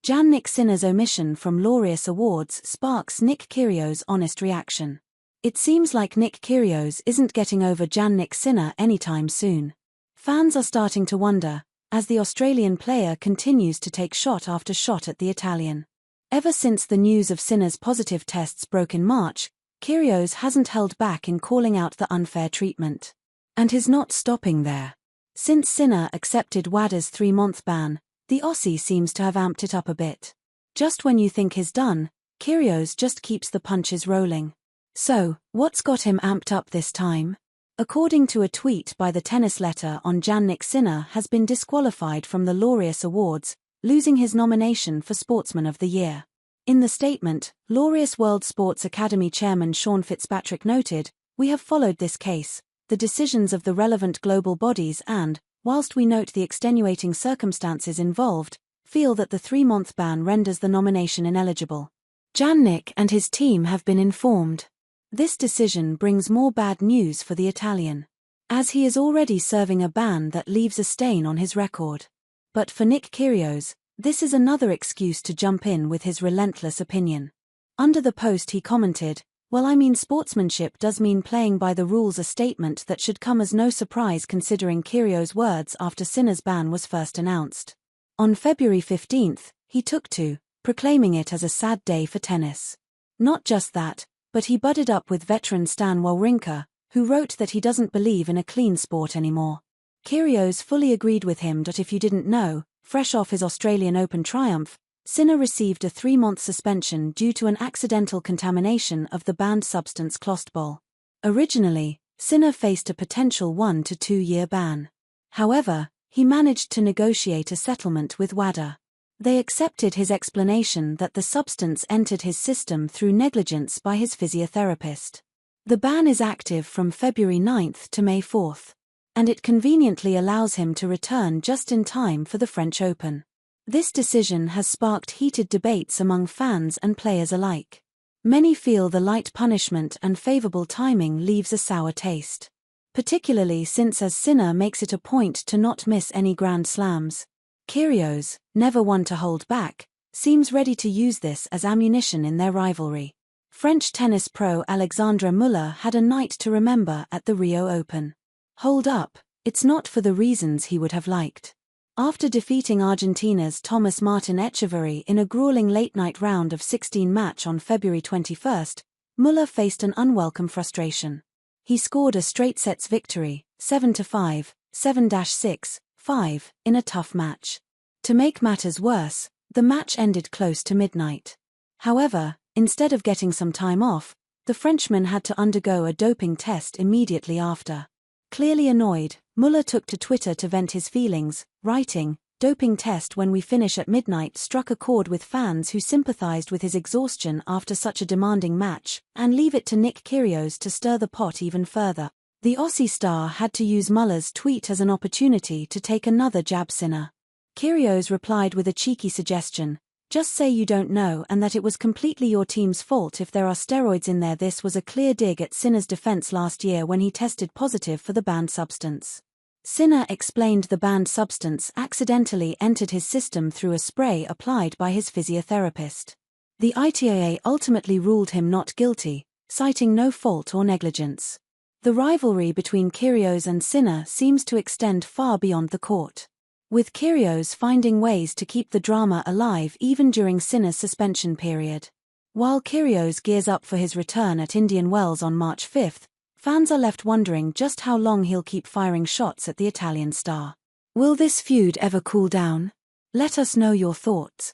Jannik Sinner's omission from Laureus Awards sparks Nick Kyrgios' honest reaction. It seems like Nick Kyrgios isn't getting over Jannik Sinner anytime soon. Fans are starting to wonder, as the Australian player continues to take shot after shot at the Italian. Ever since the news of Sinner's positive tests broke in March, Kyrgios hasn't held back in calling out the unfair treatment. And he's not stopping there. Since Sinner accepted WADA's 3-month ban, the Aussie seems to have amped it up a bit. Just when you think he's done, Kyrgios just keeps the punches rolling. So, what's got him amped up this time? According to a tweet by the tennis letter on Jannik Sinner has been disqualified from the Laureus Awards, losing his nomination for Sportsman of the Year. In the statement, Laureus World Sports Academy chairman Sean Fitzpatrick noted, "We have followed this case, the decisions of the relevant global bodies and, whilst we note the extenuating circumstances involved, feel that the 3-month ban renders the nomination ineligible. Jannik and his team have been informed. This decision brings more bad news for the Italian, as he is already serving a ban that leaves a stain on his record. But for Nick Kyrgios, this is another excuse to jump in with his relentless opinion." Under the post he commented, "Well, I mean, sportsmanship does mean playing by the rules, a statement that should come as no surprise considering Kyrgios' words after Sinner's ban was first announced. On February 15th, he took to proclaiming it as a sad day for tennis. Not just that, but he butted up with veteran Stan Wawrinka, who wrote that he doesn't believe in a clean sport anymore. Kyrgios fully agreed with him. If you didn't know, fresh off his Australian Open triumph, Sinner received a 3-month suspension due to an accidental contamination of the banned substance clostebol. Originally, Sinner faced a potential 1 to 2 year ban. However, he managed to negotiate a settlement with WADA. They accepted his explanation that the substance entered his system through negligence by his physiotherapist. The ban is active from February 9th to May 4th, and it conveniently allows him to return just in time for the French Open. This decision has sparked heated debates among fans and players alike. Many feel the light punishment and favorable timing leaves a sour taste, particularly since as Sinner makes it a point to not miss any Grand Slams. Kyrgios, never one to hold back, seems ready to use this as ammunition in their rivalry. French tennis pro Alexandre Müller had a night to remember at the Rio Open. Hold up, it's not for the reasons he would have liked. After defeating Argentina's Thomas Martin Etcheverry in a grueling late-night round of 16 match on February 21st, Müller faced an unwelcome frustration. He scored a straight sets victory, 7-5, 7-6, 5, in a tough match. To make matters worse, the match ended close to midnight. However, instead of getting some time off, the Frenchman had to undergo a doping test immediately after. Clearly annoyed, Müller took to Twitter to vent his feelings, writing, "Doping test when we finish at midnight" struck a chord with fans who sympathized with his exhaustion after such a demanding match, and leave it to Nick Kyrgios to stir the pot even further. The Aussie star had to use Müller's tweet as an opportunity to take another jab Sinner. Kyrgios replied with a cheeky suggestion, "Just say you don't know and that it was completely your team's fault if there are steroids in there." This was a clear dig at Sinner's defense last year when he tested positive for the banned substance. Sinner explained the banned substance accidentally entered his system through a spray applied by his physiotherapist. The ITAA ultimately ruled him not guilty, citing no fault or negligence. The rivalry between Kyrgios and Sinner seems to extend far beyond the court, with Kyrgios finding ways to keep the drama alive even during Sinner's suspension period. While Kyrgios gears up for his return at Indian Wells on March 5th, fans are left wondering just how long he'll keep firing shots at the Italian star. Will this feud ever cool down? Let us know your thoughts.